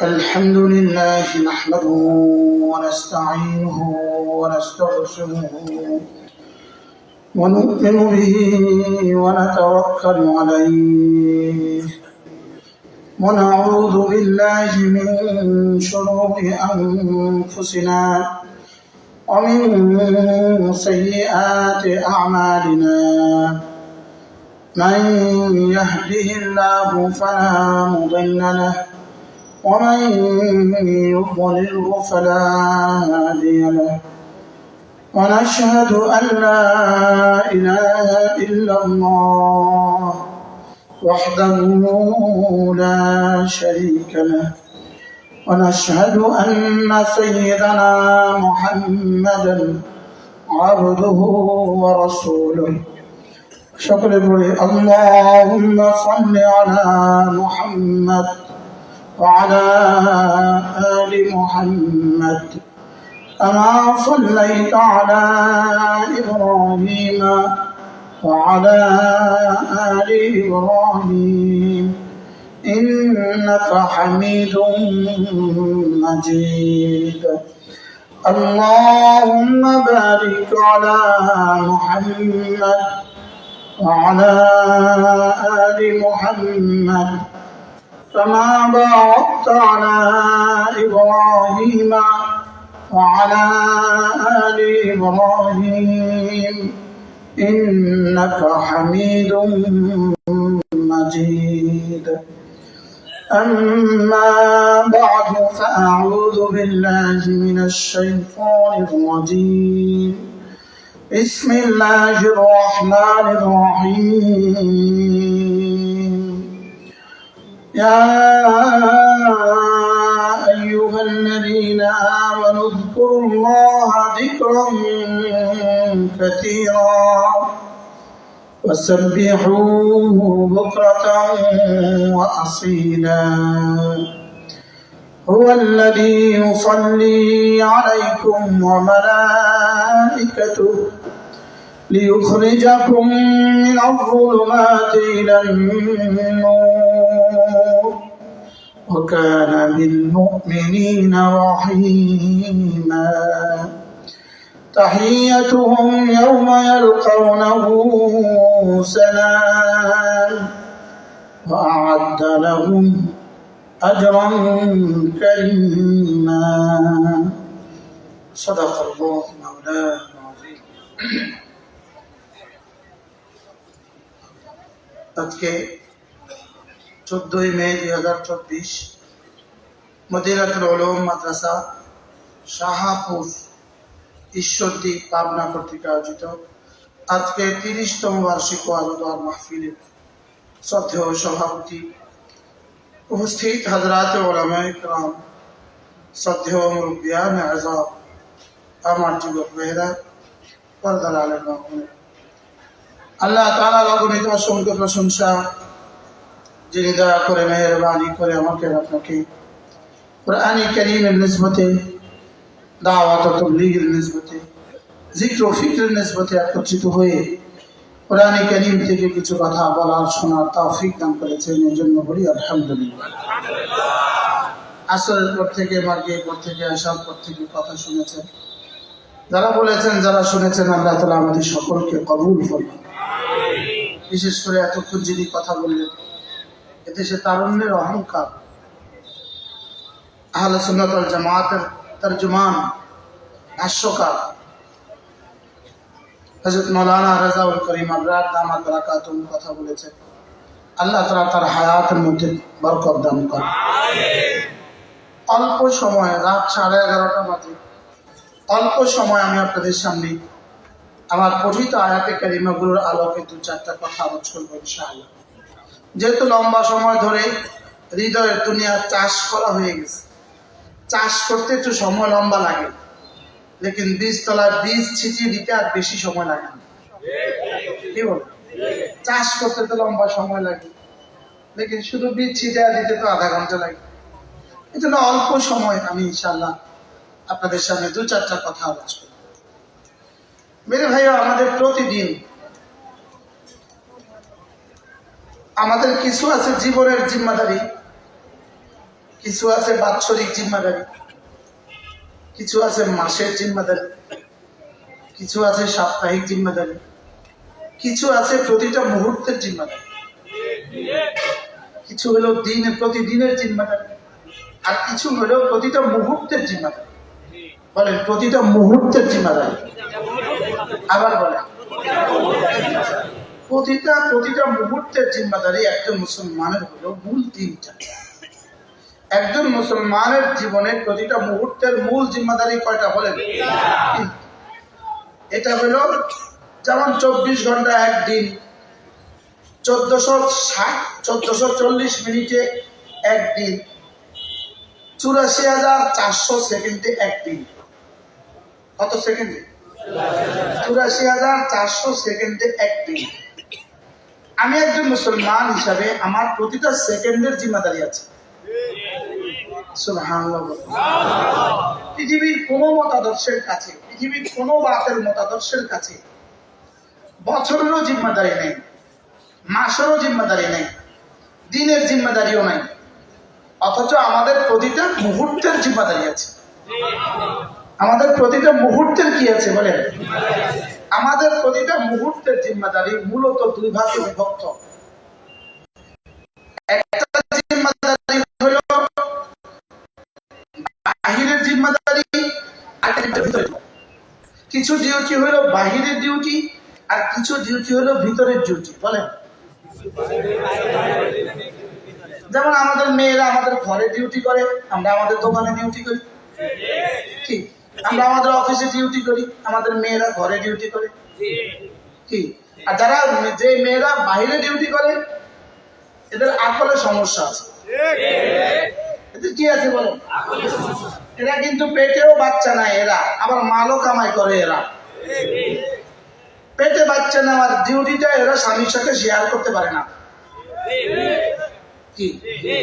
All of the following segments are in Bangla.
الحمد لله نحمده ونستعينه ونستغفره ونؤمن به ونتوكل عليه ونعوذ بالله من شرور أنفسنا ومن سيئات أعمالنا من يهده الله فلا مضل له ومن يضلله فلا هادي له ونشهد أن لا إله إلا الله وحده لا شريك له ونشهد أن سيدنا محمدا عبده ورسوله شكر اللهم صل على محمد وعلى آل محمد كما صليت على إبراهيم وعلى آل إبراهيم إنك حميد مجيد اللهم بارك على محمد وعلى آل محمد كما باركت على إبراهيم وعلى آل إبراهيم إنك حميد مجيد أما بعد فأعوذ بالله من الشيطان الرجيم بسم الله الرحمن الرحيم يا أيها الذين آمنوا اذكروا الله ذكرا كثيرا وسبحوه بكرة وأصيلا هو الذي يصلي عليكم وملائكته ليخرجكم من الظلمات إلى النور وكان بالمؤمنين رحيما تحيتهم يوم يلقونه سلام وأعد لهم أجرا كريما صدق الله مولانا العظيم আজকে 14 মে 2024 মদিনাতুল উলুম মাদ্রাসা শাহাপুর ঈশ্বরদী পাবনা কর্তৃক আয়োজিত আজকে 30তম বার্ষিক ওয়াজ ও দোয়া মাহফিলের শ্রদ্ধেয় সভাপতি উপস্থিত হযরত উলামায়ে কেরাম শ্রদ্ধেয় মুরব্বিয়ান আযম আমার যুবক ভাইরা পর্দার আলেম মাহমুদ আল্লাহ তাআলার অগণিত অসংখ্য প্রশংসা যিনি দয়া করে মেহেরবানি করে আমাকে আপনাকে কুরআন কারীমের নিসবতে দাওয়াত ও তাবলীগের নিসবতে জিক্র ও ফিকরের নিসবতে একত্রিত হয়ে কুরআন কারীম থেকে কিছু কথা বলার শোনার তৌফিক দান করেছেন এর জন্য বলি আলহামদুলিল্লাহ। আসরের পর থেকে মাগরিবের পর থেকে আসার পর থেকে কথা শুনেছেন, যারা বলেছেন যারা শুনেছেন আল্লাহ তাআলা আমাদের সকলকে কবুল করুন। বিশেষ করে এতক্ষণ যিনি কথা বললেন এদেশে তারুণ্যের অহংকার, আহলে সুন্নাত ওয়াল জামাতের তরজমান ভাষ্যকার হযরত মাওলানা রাজাউল করিম আবরার দামাত বারাকাতুহু কথা বলেছেন। আল্লাহ তাআলা তার হায়াতের মধ্যে বরকত দান করুন। অল্প সময়, রাত 11:30 বাজে, অল্প সময় আমি আপনাদের সামনে আমার পঠিত আয়াতে কারিমাগুলোর আলোকে 2-4টা কথা আলোচনা করব ইনশাআল্লাহ। যেহেতু লম্বা সময় ধরে হৃদয়ের দুনিয়া চাষ করা হয়ে গেছে, চাষ করতে একটু সময় লম্বা লাগে, লেকিন বীজতলার বীজ ছিটিয়ে দিতে আর বেশি সময় লাগে না। কি বল? চাষ করতে তো লম্বা সময় লাগে, লেকিন শুধু বীজ ছিটিয়ে দিতে তো আধা ঘন্টা লাগে। এই জন্য অল্প সময় আমি ইনশাআল্লাহ আপনাদের সামনে 2-4টা কথা আলোচনা করব। মেরে ভাইও আমাদের প্রতিদিন আমাদের কিছু আছে জীবনের জিম্মাদারি, কিছু আছে বাৎসরিক জিম্মাদারি, কিছু আছে মাসের জিম্মাদারি, কিছু আছে সাপ্তাহিক জিম্মাদারি, কিছু আছে প্রতিটা মুহূর্তের জিম্মাদারি, কিছু হলো প্রতিদিনের জিম্মাদারি, আর কিছু হলো প্রতিটা মুহূর্তের জিম্মাদারি। বলেন প্রতিটা মুহূর্তের জিম্মাদারি। আবার বলেন প্রতিটা মুহূর্তের জিম্মাদারি একজন মুসলমানের হলো মূল তিনটা। একজন মুসলমানের জীবনে প্রতিটা মুহূর্তের মূল জিম্মাদারি কয়টা বলেন? এটা হলো যেমন 24 ঘন্টা একদিন, 1440 মিনিটে একদিন, 84,400 সেকেন্ডে একদিন। কত সেকেন্ডে? 84,400 সেকেন্ডে একদিন। আমি একজন মুসলমান হিসাবে আমার প্রতিটা সেকেন্ডের জিম্মাদারি আছে। সুবহানাল্লাহ। পৃথিবীর কোন মতাদর্শের কাছে, পৃথিবীর কোন বাতের মতাদর্শের কাছে বছরেরও জিম্মাদারি নেই, মাসেরও জিম্মাদারি নেই, দিনের জিম্মাদারিও নাই, অথচ আমাদের প্রতিটা মুহূর্তের জিম্মাদারি আছে। আমাদের প্রতিটা মুহূর্তের কি আছে বলেন? আমাদের প্রতিটা মুহূর্তের জিম্মাদারি মূলত দুই ভাগে বিভক্ত। একটা জিম্মাদারি হলো বাহিরের জিম্মাদারি, কিছু ডিউটি হলো বাহিরের ডিউটি, আর কিছু ডিউটি হলো ভিতরের ডিউটি। বলেন যেমন আমাদের মেয়েরা আমাদের ঘরে ডিউটি করে, আমরা আমাদের দোকানে ডিউটি করি, কি আমরা আমাদের অফিসে ডিউটি করি, আমাদের মেয়েরা ঘরে ডিউটি করে, কি আর যারা যে মেয়েরা বাইরে ডিউটি করে এদের আকলে সমস্যা আছে। এদের কি আছে বলেন? এরা কিন্তু পেটেও বাচ্চা নাই, এরা আবার মালও কামাই করে। এরা পেটে বাচ্চা নেওয়ার ডিউটিটা এরা স্বামীর সাথে শেয়ার করতে পারে না। কি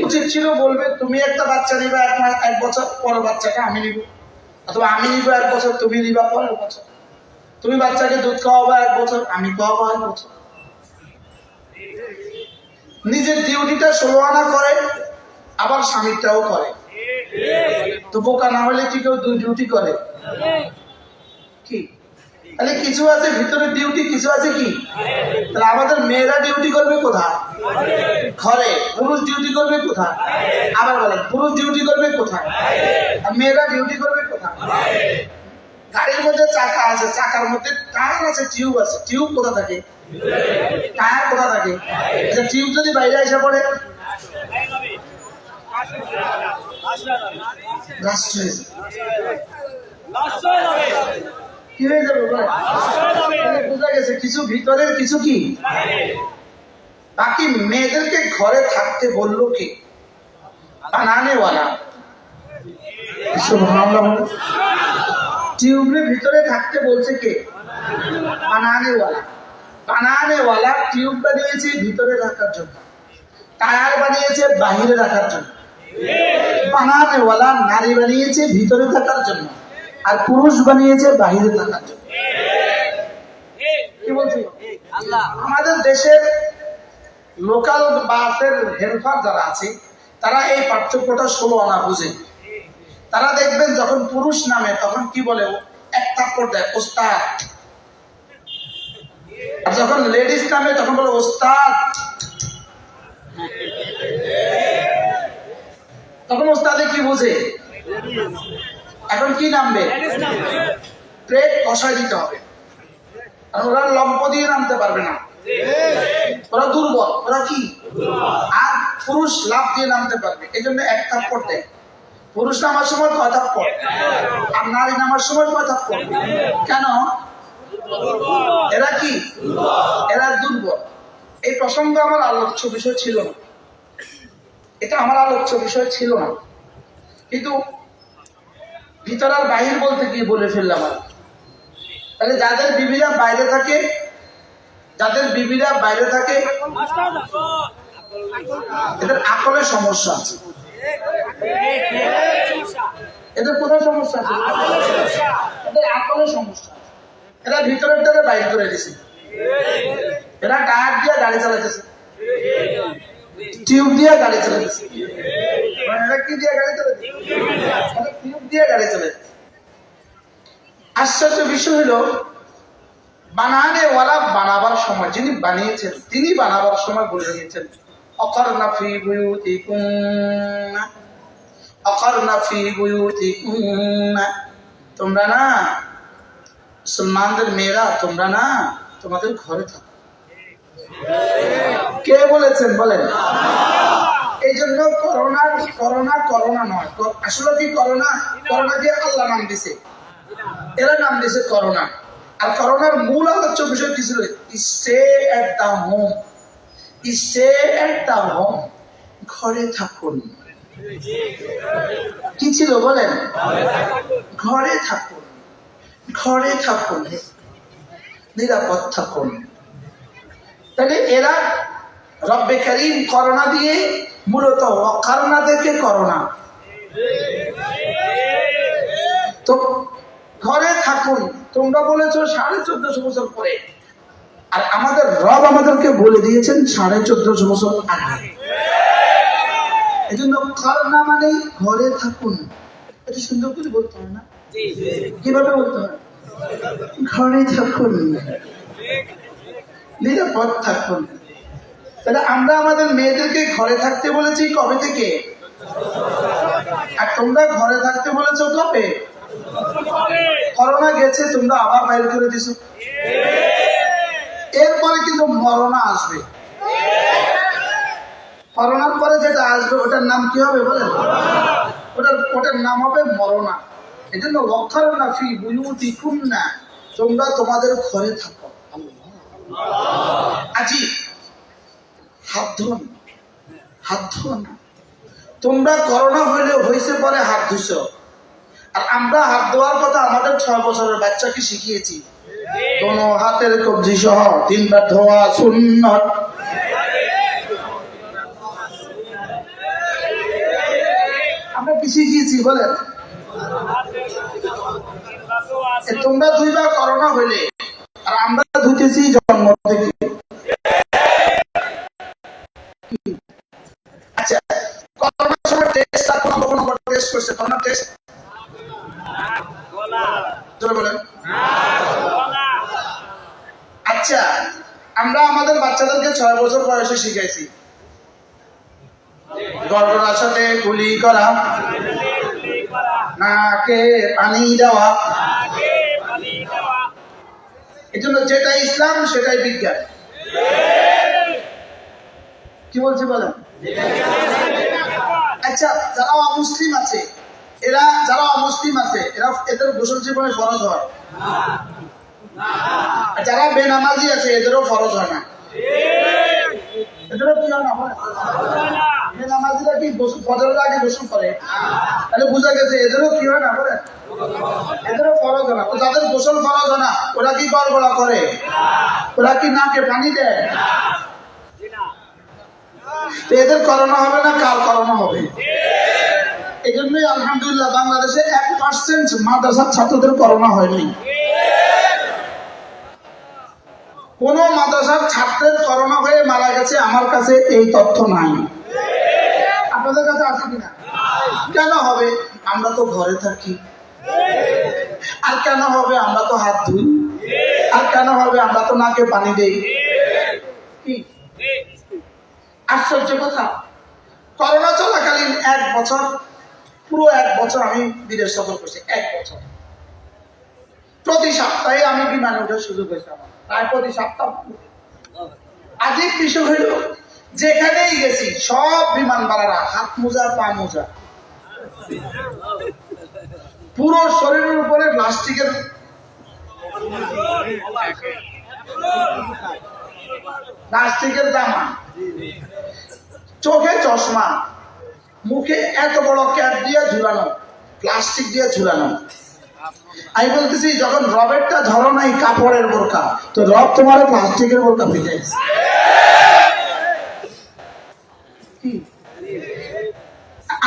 উচিত ছিল বলবে তুমি একটা বাচ্চা নিবা, 1 বছর পরের বাচ্চাটা আমি নিব, অথবা আমি নিব 1 বছর, তুমি নিবা পরের বছর। তুমি বাচ্চাকে দুধ খাওয়াবো 1 বছর, আমি খাওয়াবো 1 বছর। নিজের ডিউটিটা 16 আনা করে, আবার স্বামীরটাও করে। তো বোকা না হলে কি কেউ 2 ডিউটি করে? কি তাহলে কিছু আছে ভিতরের ডিউটি, কিছু আছে কি? তাহলে আমাদের মেয়েরা ডিউটি করবে কোথায়? ঘরে। পুরুষ ডিউটি করবে কোথায়? আবার বলেন পুরুষ ডিউটি করবে কোথায়? আর মেয়েরা ডিউটি করবে কোথায়? গাড়ির মধ্যে চাকা আছে, চাকার মধ্যে টায়ার আছে, টিউব আছে। টিউব কোথা থাকে? টায়ার কোথা থাকে? টিউব যদি বাইরে এসে পড়ে কি হয়ে যাবে? বোঝা গেছে কিছু ভিতরের, কিছু কি বাকি। মেয়েদেরকে ঘরে থাকতে বললো কে? বানানেওয়ালা। টিউবের ভিতরে থাকতে বলছে কে? বানানেওয়ালা। বানানেওয়ালা টিউব বানিয়েছে ভিতরে রাখার জন্য, টায়ার বানিয়েছে বাহিরে রাখার জন্য। বানানেওয়ালা নারী বানিয়েছে ভিতরে থাকার জন্য, আর পুরুষ বানিয়েছে বাহিরে থাকার জন্য। কি বলছি? আমাদের দেশের লোকাল বাসের হেল্পার যারা আছে তারা এই পার্থক্যটা 16 আনা বুঝে। তারা দেখবেন যখন পুরুষ নামে তখন কি বলে? 1 থাপ্পড় দেয়, ওস্তাদ। আর যখন লেডিস নামে তখন বলে ওস্তাদ। তখন ওস্তাদে কি বুঝে? এখন কি নামবে? প্লেট কষায় দিতে হবে। আর ওরা লম্প দিয়ে নামতে পারবে না, ওরা দুর্বল। ওরা কি? আর পুরুষ লাভ দিয়ে নামতে পারবে। এই জন্য 1 থাপ্পড় দেয়। পুরুষ নামার সময় 1 থাপ্পড়, আর নারী নামার সময় 1 থাপ্পড়। কেন? এরা কি? এরা দুর্বল। এই প্রসঙ্গ আমার আলোচ্য বিষয় ছিল না, এটা আমার আলোচ্য বিষয় ছিল না, কিন্তু ভিতর আর বাহির বলতে গিয়ে বলে ফেললাম। তাহলে যাদের বিবিরা বাইরে থাকে, যাদের বিবিরা বাইরে থাকে এদের আকলে সমস্যা আছে। এদের কোথায় সমস্যা আছে? এদের আকলে সমস্যা আছে। এরা ভিতরের টাকে বাইরে করে দিছে। এরা টায়ার দিয়ে গাড়ি চালাইতেছে, টিউব দিয়ে গাড়ি চালাইতেছে। এরা কি দিয়ে গাড়ি চলে? টিউব দিয়ে গাড়ি চলে। আশ্চর্য বিষয় হলো বানানেওয়ালা বানাবার সময়, যিনি বানিয়েছেন তিনি বানাবার সময় বলে দিয়েছেন অকারনা ফি বুয়ুতিকুন্না, অকারনা ফি বুয়ুতিকুন্না, তোমরা না মুসলমানদের মেয়েরা তোমরা না তোমাদের ঘরে থাকো। কে বলেছেন বলেন? এই জন্য করোনা করোনা করোনা নয়, আসলে কি করোনা? করোনা দিয়ে আল্লাহ নাম দিছে, এরা নাম দিছে করোনা। আর করোনার মূল আলোচ্য বিষয় কি ছিল? Stay at the home, stay at the home, ঘরে থাকুন। কি ছিল বলেন? ঘরে থাকুন, ঘরে থাকুন, নিরাপদ থাকুন। তাহলে এরা রব্বে কারীম করোনা দিয়ে মূলত করোনা থেকে করোনা। তো ঘরে থাকুন, তোমরা বলেছো 1450 বছর পরে, আর আমাদের রব আমাদেরকে বলে দিয়েছেন 1450 বছর আগে। এই জন্য করোনা মানে ঘরে থাকুন। এটা সুন্দর করে বলতে হয় না? কিভাবে বলতে হয়? ঘরে থাকুন, নিরাপদ থাকুন। তাহলে আমরা আমাদের মেয়েদেরকে ঘরে থাকতে বলেছি কবে থেকে? আর তোমরা ঘরে থাকতে বলেছো কবে? করোনা গেছে, তোমরা আবার বাইরে করে দিছো। এরপরে কিন্তু মরণা আসবে। করোনার পরে যেটা আসবে ওটার নাম কি হবে বলেন? ওটার নাম হবে মরণা। এই জন্য ওয়াকারনা ফি বুয়ুতিকুন্না, তোমরা তোমাদের ঘরে থাকো। আজি হাত ধোন, হাত ধোন। তোমরা করোনা হয়েছে পরে হাত ধুইছো, আর আমরা হাত ধোয়ার কথা আমাদের 6 বছরের বাচ্চাকে শিখিয়েছি। দোনো হাতের কবজি সহ 3 বার ধোয়া সুন্নাত। আমরা কি শিখিয়েছি বলেন? তোমরা 2 বার করোনা হইলে, আর আমরা ধুইতেছি জন্ম থেকে। আচ্ছা, করোনার সময় টেস্ট আর কোনো টেস্ট করছে? করোনা টেস্ট বলেন। আচ্ছা, আমরা আমাদের বাচ্চাদেরকে 6 বছর বয়সে শিখাইছি গর্ভনার সাথে কুলি করা, নাকে পানি দেওয়া। এই জন্য যেটা ইসলাম সেটাই বিজ্ঞান। কি বলছি বলেন? আচ্ছা, যারা অমুসলিম আছে এদের গোসল জীবনে ফরজ হয়, যারা বেনামাজি আছে এদেরও ফরজ হয় না। এদেরও কি হয় না? বেনামাজিরা কি ফজরের আগে গোসল করে? তাহলে বোঝা গেছে এদেরও কি হয় না বলেন? এদেরও ফরজ হয় না। তো যাদের গোসল ফরজ হয় না ওরা কি গড়গড়া করে? ওরা কি নাকে পানি দেয়? তো এদের করোনা হবে না, কার করোনা হবে? এই জন্যই আলহামদুলিল্লাহ বাংলাদেশে 1% মাদ্রাসার ছাত্রদের করোনা হয়নি। কোন মাদ্রাসার ছাত্রের করোনা হয়ে মারা গেছে আমার কাছে এই তথ্য নাই। আপনাদের কাছে আছে কিনা? কেন হবে? আমরা তো ঘরে থাকি। আর কেন হবে? আমরা তো হাত ধুই। আর কেন হবে? আমরা তো নাকে পানি দেই। কি আশ্চর্য কথা! করোনা চলাকালীন 1 বছর, পুরো 1 বছর আমি বিদেশ সফর করছি। 1 বছর প্রতি সপ্তাহে আমি বিমানে ওঠার সুযোগ হয়েছে আমার, প্রায় প্রতি সপ্তাহ। আজীব বিষয় হইল, যেখানেই গেছি সব বিমান বালারা হাত মোজা, পা মোজা, পুরো শরীরের উপরে প্লাস্টিকের জামা, চোখে চশমা, মুখে এত বড় ক্যাপ দিয়ে ঝুলানো, প্লাস্টিক দিয়ে ঝুলানো। আমি বলতেছি যখন রবেরটা ধরো নাই কাপড়ের বোরকা, তো রব তোমার প্লাস্টিকের বোরকা ফিটাইছে।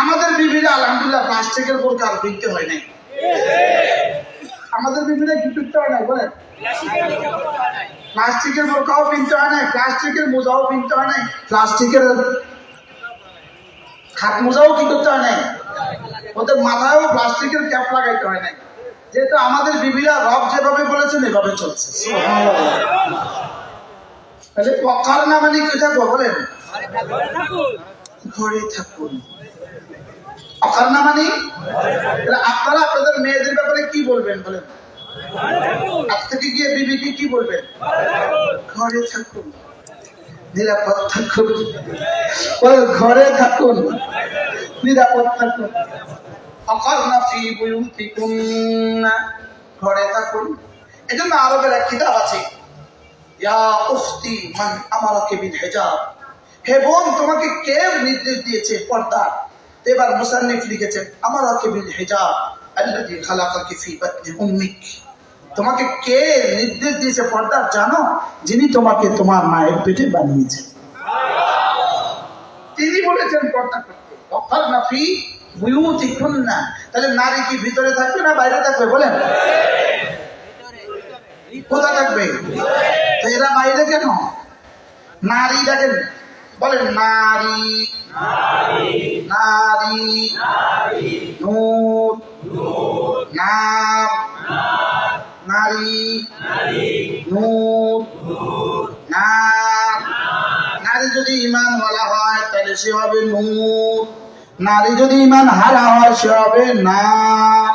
আমাদের বিবিরা আলহামদুলিল্লাহ প্লাস্টিকের বোরকা আর কিনতে হয় নাই। আমাদের বিবিরা কি কিনতে হয় নাই বলেন? প্লাস্টিকের বোরকাও কিনতে হয় নাই, প্লাস্টিকের মোজাও কিনতে হয় নাই, প্লাস্টিকের হাত মোজাও কি করতে হয় নাই, ওদের মাথায়ও প্লাস্টিকের ক্যাপ লাগাইতে হয় নাই, যেহেতু আমাদের বিবিরা রব যেভাবে বলেছেন এভাবে চলছে। তাহলে পকার না মানে কি থাকবো বলেন, ঘরে থাকুন। অকার না মানে আপনারা আপনাদের মেয়েদের ব্যাপারে কি বলবেন বলেন, আজ থেকে গিয়ে বিবিকে কি বলবেন, ঘরে থাকুন, নিরাপদ থাকুন, ঘরে থাকুন, নিরাপদ থাকুন। অকারনা ফি বুয়ুতিকুন্না, ঘরে থাকুন। এজন্য আরবের এক কিতাব আছে, ইয়া উখতি মান আমারাকে বিল হিজাব, হে বোন তোমাকে কে নির্দেশ দিয়েছে পর্দা। এবার মুসান্নিফ লিখেছেন আমারাকে বিল হিজাব আল্লাযী খালাকাকি ফি বাতনি উম্মিক, তোমাকে কে নির্দেশ দিয়েছে পর্দা জানো, যিনি তোমাকে তোমার মায়ের পেটে বানিয়েছেন, তিনি বলেছেন পর্দা করতে। ওয়াকারনা ফি বুয়ুতিকুন্না, তাহলে নারী কি ভিতরে থাকবে না বাইরে থাকবে বলেন, কোথায় থাকবে? তো এরা বাইরে কেন? নারী দেখেন বলেন, নারী নারী নূর নাম, নারী নূর নাম। নারী যদি ঈমানওয়ালা হয় তাহলে সে হবে নূর, নারী যদি ঈমান হারা হয় সে হবে নাম।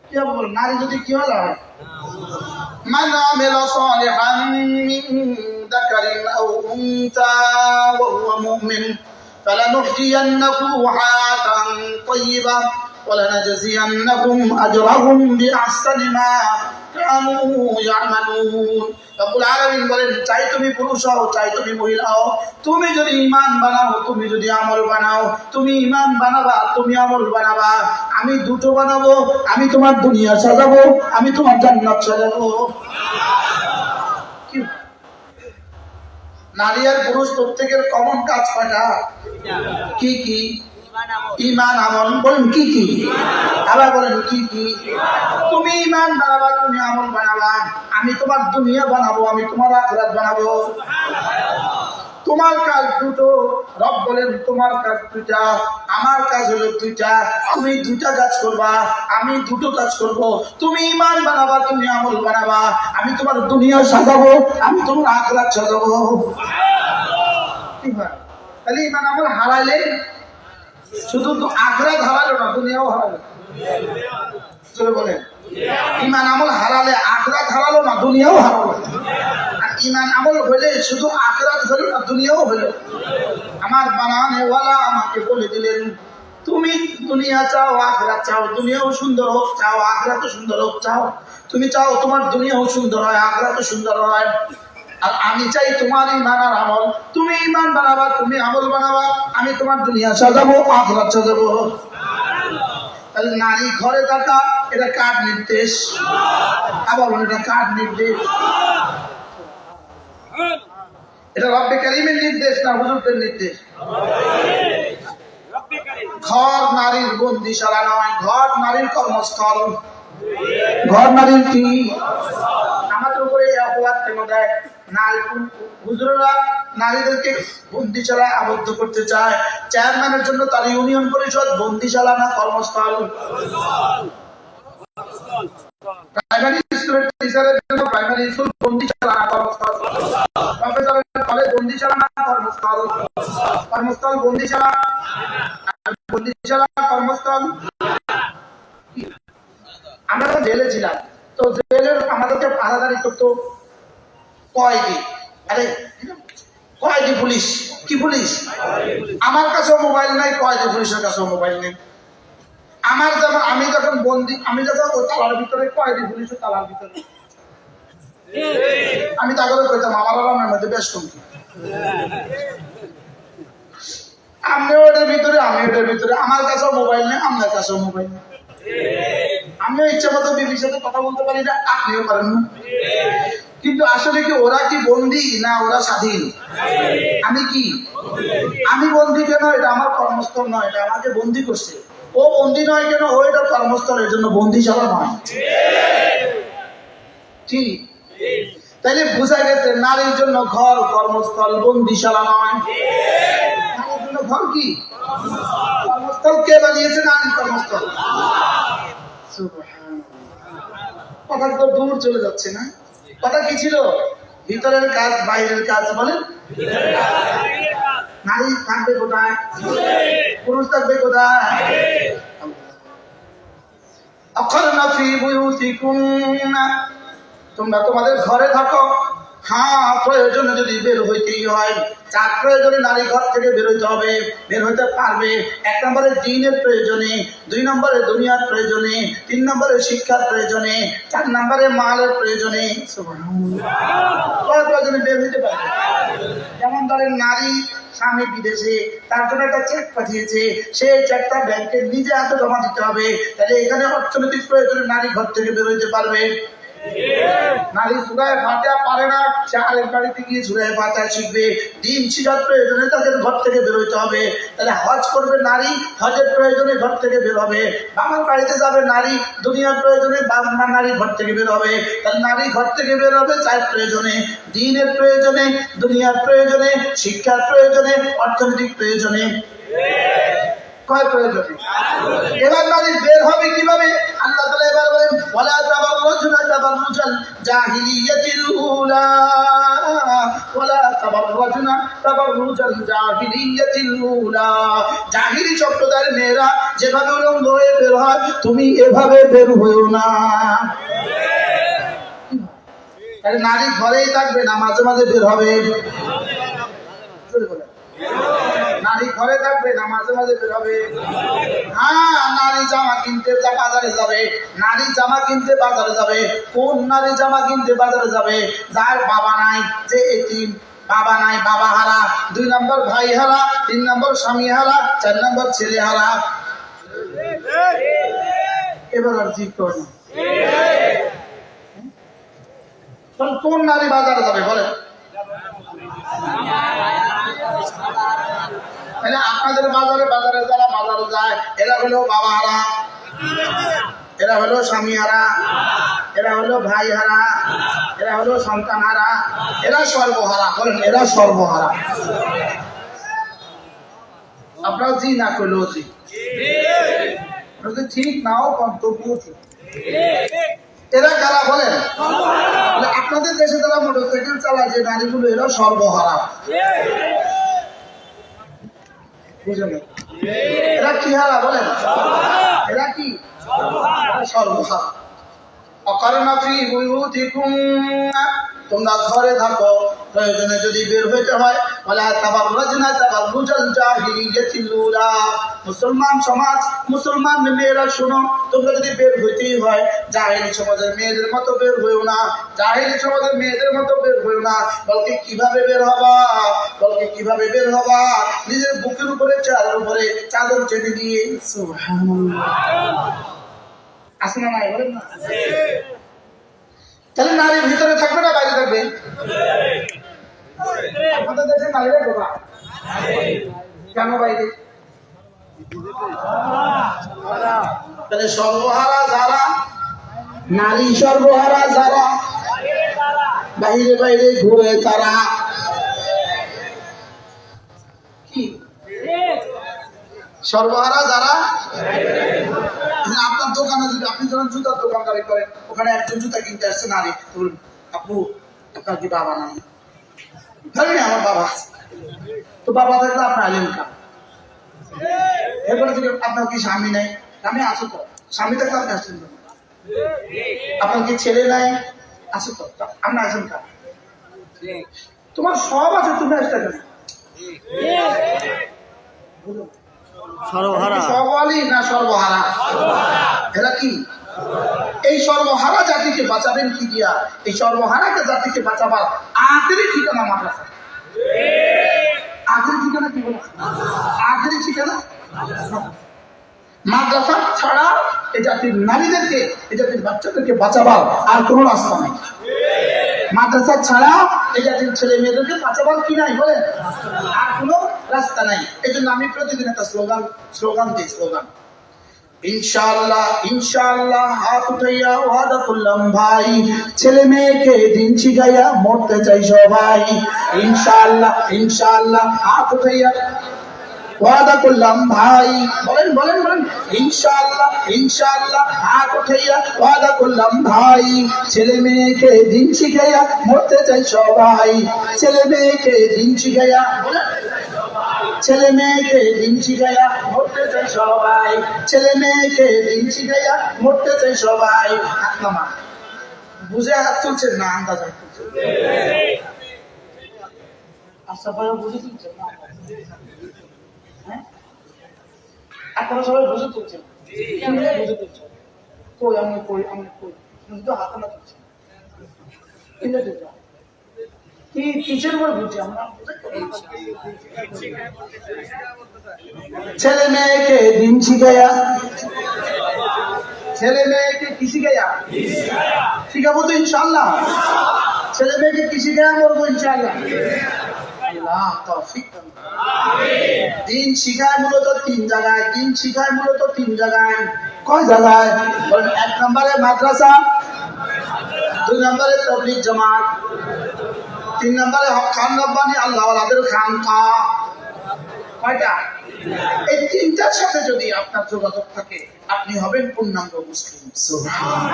কি হবে বলেন, নারী যদি কি হলো হয়, মান আমিলা সালিহান মিন যাকারিন আও উনসা ওয়া হুয়া মুমিন ফালানুহইয়ান্নাহু হায়াতান তাইয়্যিবাহ ওয়া লানাজজিয়ান্নাহুম আজরাহুম বিআহসানি মা কানু ইয়ামালুন। রব্বুল আলামিন বলেন, চাই তুমি পুরুষ হও চাই তুমি মহিলা হও, তুমি যদি ঈমান বানাও, তুমি যদি আমল বানাও, তুমি ঈমান বানাবা তুমি আমল বানাবা, আমি দুটো বানাবো, আমি তোমার দুনিয়া সাজাবো, আমি তোমার জান্নাত সাজাবো। নারী আর পুরুষ প্রত্যেকের কমন কাজ কয়টা? কি কি? ঈমান আমল। বলেন কি কি? আবার বলেন কি কি? তুমি ঈমান বানাবা, তুমি আমল বানাবা, আমি তোমার দুনিয়া বানাবো, আমি তোমার আখিরাত বানাবো। তোমার কাজ দুটো, রব বলেন তোমার কাজ দুটা, আমার কাজ হলো দুইটা, তুমি দুটা কাজ করবা, আমি দুটো কাজ করব। তুমি ঈমান বানাবা, তুমি আমল বানাবা, আমি তোমার দুনিয়া সাজাবো, আমি তোমার আখিরাত সাজাবো। তাহলে ঈমান আমল হারাইলে শুধু আখিরাত হারালো না, দুনিয়াও হারালো। চলে বলেন, ঈমান আমল হারালে আখিরাত হারালো না, দুনিয়াও হারালো। আর ঈমান আমল হইলে শুধু আখিরাত হলো না, দুনিয়াও হলো। আমার বানানেওয়ালা আমাকে বলে দিলেন, তুমি দুনিয়া চাও আখিরাত চাও, দুনিয়াও সুন্দর হোক চাও, আখিরাতও সুন্দর হোক চাও, তুমি চাও তোমার দুনিয়াও সুন্দর হয় আখিরাতও সুন্দর হয়। আর আমি চাই তোমার ঈমান আর আমল, তুমি ঈমান বানাবা, তুমি আমল বানাবা, আমি তোমার দুনিয়া সাজাবো, আখিরাত সাজাবো। তাহলে নারী ঘরে থাকা এটা কার নির্দেশ? আবার এটা কার নির্দেশ? এটা রব্বে কারীমের নির্দেশ না হুজুরদের নির্দেশ? ঘর নারীর বন্দিশালা নয়, ঘর নারীর কর্মস্থল। ঘর নারীর কি? আমাদের উপরে অপবাদ কেন দেয়? হুজুরেরা নারীদেরকে বন্দিশালায় আবদ্ধ করতে চায়। চেয়ারম্যানের জন্য তার ইউনিয়ন পরিষদ বন্দিশালা না কর্মস্থল? প্রাইমারি স্কুলের টিচারের জন্য প্রাইমারি স্কুল বন্দিশালা না কর্মস্থল? প্রফেসরের কলেজ বন্দিশালা না কর্মস্থল? কর্মস্থল বন্দিশালা, বন্দিশালা কর্মস্থল। আমরা তো জেলে ছিলাম, তো জেলের আমাদেরকে পাহারাদারি করতো কয়েদি। আরে কয়েদি পুলিশ, কি পুলিশ? আমার কাছেও মোবাইল নাই, কয়েদি পুলিশের কাছেও মোবাইল নেই। আমার যেমন আমি যখন বন্দি, আমি যখন ওই তালার ভিতরে, কয়েদি পুলিশের তালার ভিতরে, আমি তাকে কইতাম আমার আরামের মধ্যে বেশ কমতি, আপনি ওটার ভিতরে আমি ওটার ভিতরে, আমার কাছেও মোবাইল নেই আপনার কাছেও মোবাইল নেই, আমিও ইচ্ছা মতো বিবির সাথে কথা বলতে পারি না, আপনিও পারেন না। কিন্তু আসলে কি ওরা কি বন্দী না ওরা স্বাধীন? আমি কি? আমি বন্দী কেন? এটা আমার কর্মস্থল নয়, এটা আমাকে বন্দী করছে। ও বন্দী নয় কেন? ও এটা কর্মস্থল, এর জন্য বন্দিশালা নয়। ঠিক। তাইলে বোঝা গেছে নারীর জন্য ঘর কর্মস্থল বন্দিশালা নয়। নারীর জন্য ঘর কি কর্মস্থল? কে বানিয়েছে নারীর কর্মস্থল? কথা তো দূর চলে যাচ্ছে না। কথা কি ছিল? ভিতরের কাজ বাইরের কাজ। বলেন, নারী থাকবে কোথায়? পুরুষ থাকবে কোথায়? আখরনা ফি বুয়ুতিকুন্না, তোমরা তোমাদের ঘরে থাকো। হ্যাঁ, প্রয়োজনে যদি বের হইতেই হয়, চার প্রয়োজনে নারী ঘর থেকে বের হইতে হবে, বের হইতে পারবে। 1 নম্বরে দিনের প্রয়োজনে, 2 নম্বরে দুনিয়ার প্রয়োজনে, 3 নম্বরে শিক্ষার প্রয়োজনে, 4 নম্বরে মালের প্রয়োজনে। প্রয়োজনে বের হইতে পারবে। যেমন ধরেন নারী স্বামী বিদেশে, তার জন্য একটা চেক পাঠিয়েছে, সেই চেকটা ব্যাংকে নিজে হাতে জমা দিতে হবে। তাহলে এখানে অর্থনৈতিক প্রয়োজনে নারী ঘর থেকে বের হইতে পারবে। নারী সূরা ফাতিহা পারে না, সে আরেক বাড়িতে গিয়ে সূরা ফাতিহা শিখবে। দিন শিখার প্রয়োজনে তাদের ঘর থেকে বের হইতে হবে। তাহলে হজ করবে নারী, হজের প্রয়োজনে ঘর থেকে বের হবে। বাবার বাড়িতে যাবে নারী, দুনিয়ার প্রয়োজনে নারী ঘর থেকে বের হবে। তাহলে নারী ঘর থেকে বের হবে 4 প্রয়োজনে: দিনের প্রয়োজনে, দুনিয়ার প্রয়োজনে, শিক্ষার প্রয়োজনে, অর্থনৈতিক প্রয়োজনে। কয় প্রয়োজনে? এবার নারী বের হবে কিভাবে? আল্লাহ তাআলা এবার বলেন, ওয়ালা তাবাররুজনা তাবাররুজাল জাহিলিয়াতিল উলা, ওয়ালা তাবাররুজনা তাবাররুজাল জাহিলিয়াতিল উলা। জাহিলি সম্প্রদায়ের মেয়েরা যেভাবে উলঙ্গ হয়ে বের হয়, তুমি এভাবে বের হইও না। তাহলে নারী ঘরেই থাকবে না, মাঝে মাঝে বের হবে। নারী ঘরে থাকবে না, মাঝে মাঝে বের হবে। হ্যাঁ, নারী জামা কিনতে বাজারে যাবে। নারী জামা কিনতে বাজারে যাবে। কোন নারী জামা কিনতে বাজারে যাবে? যার বাবা নাই, যে এতিম, বাবা নাই, বাবা হারা, 2 নম্বর ভাই হারা, 3 নম্বর স্বামী হারা, 4 নম্বর ছেলে হারা। এবার আর ঠিক করুন, কোন নারী বাজারে যাবে বলেন? আপনাদের বাজারে যারা বাজারে যায়, এরা হলো বাবা হারা, এরা হলো স্বামী হারা, এরা হলো ভাই হারা, এরা হলো সন্তান হারা, এরা সর্বহারা। বলেন, এরা সর্বহারা। আপনারা জি না করলেও জি, ঠিক নাও কর্তব্য ঠিক। এরা কারা বলেন? আপনাদের দেশে যারা মোটরসাইকেল চালায় যে নারীগুলো, এরা সর্বহারা। বুঝলেন? এরা কি হারা বলেন? এরা কি সর্বহারা। অকারনা ফি বুয়ুতিকুন্না, তোমরা ঘরে থাকো, প্রয়োজনে যদি বের হইতে হয়, ওয়ালা তাবাররুজনা তাবাররুজাল জাহিলিয়াতিল উলা। মুসলমান সমাজ, মুসলমান মেয়েরা শোনো, তোমরা যদি বের হইতেই হয়, জাহিলি সমাজের মেয়েদের মতো বের হইও না। জাহিলি সমাজের মেয়েদের মতো বের হইও না। বলকে কিভাবে বের হবা? বলকে কিভাবে বের হবা? নিজের বুকের উপরে, চাদরের উপরে চাদর টেনে দিয়ে। সুবহানাল্লাহ। আসে না নাই বলেন না? তাহলে নারী ভিতরে থাকবে না বাইরে থাকবে? আমাদের দেশে নারীরা ঢোকা কেন বাইরে? তাহলে সর্বহারা যারা, নারী সর্বহারা যারা, বাইরে বাইরে ঘুরে তারা কি সর্বহারা যারা? আপনার দোকানে যদি, আপনি যখন জুতার দোকানদারি করেন, ওখানে একজন জুতা কিনতে আসছে নারী, আপু আপনার কি বাবা নাই? ধরেন আমার বাবা আছে। তো বাবা থাকলে আপনার আলেন কাম। এরপরে যদি আপনার কি স্বামী নাই? স্বামী আছে তো, স্বামী থাকলে আপনি আসছেন। আপনার কি ছেলে নাই? আছে তো, আপনি আসেন কাম। তোমার সব আছে, তুমি আসতে কেন? সর্বহারা না সর্বহারা? এরা কি? এই সর্বহারা জাতিকে বাঁচাবেন কি দিয়া? এই সর্বহারাকে জাতিকে বাঁচাবার আখেরি ঠিকানা মাদ্রাসা। আখেরি ঠিকানা কি বলে? আখেরি ঠিকানা মাদ্রাসা ছাড়া এই জাতির নারীদেরকে, এই জাতির বাচ্চাদেরকে বাঁচাবার আর কোনো রাস্তা নেই। মাদ্রাসা ছাড়া এই জাতির ছেলে মেয়েদেরকে বাঁচাবার কি নাই বলেন? আর কোনো রাস্তা নাই। এই জন্য আমি প্রতিদিন একটা স্লোগান দিই। স্লোগান, ইনশাআল্লাহ ইনশাআল্লাহ হাত উঠাইয়া ওয়াদা করলাম ভাই, ছেলে মেয়েকে দিন শিখাইয়া মরতে চাই সবাই। ইনশাআল্লাহ ইনশাআল্লাহ হাত উঠাইয়া ওয়াদা করলাম ভাই, বলেন বলেন বলেন, ইনশাআল্লাহ ইনশাআল্লাহ হাত উঠাইয়া ওয়াদা করলাম ভাই, ছেলে মেয়েকে দিন শিখাইয়া মরতে চাই সবাই। ছেলে মেয়েকে দিন শিখাইয়া, ছেলে মেয়েকে দিন শিখাইয়া মরতে চাই সবাই। ছেলে মেয়েকে দিন শিখাইয়া মরতে চাই সবাই। হাত নামা, বুঝে হাত তুলছেন না আন্দাজ হাত তুলছেন? আচ্ছা ভাই বুঝে তুলছেন না? হ্যাঁ আপনারা সবাই বুঝে তুলছেন? বুঝে তুলছেন? কই আমি কই আমি কই তো হাত না তুলছেন কি কিসের উপর বুঝছি আমরা? ছেলে মেয়েকে দিন শিখাইয়া, ছেলে মেয়েকে কি শিখাইয়া? শিখাবো তো ইনশাআল্লাহ। ছেলে মেয়েকে কি শিখাইয়া মরবো ইনশাআল্লাহ। আল্লাহ তৌফিক দান করুন। দিন শিখায় মূলত তিন জায়গায়, দিন শিখায় মূলত তিন জায়গায়। কয় জায়গায়? বলেন। 1 নম্বরে মাদ্রাসা, 2 নম্বরে তাবলীগ জামাত, 3 নম্বরে হক খান রব্বানি আল্লাহ ওয়ালাদের খানকা। কয়টা? এই তিনটার সাথে যদি আপনার যোগাযোগ থাকে আপনি হবেন পূর্ণাঙ্গ মুসলিম। সুবহানাল্লাহ।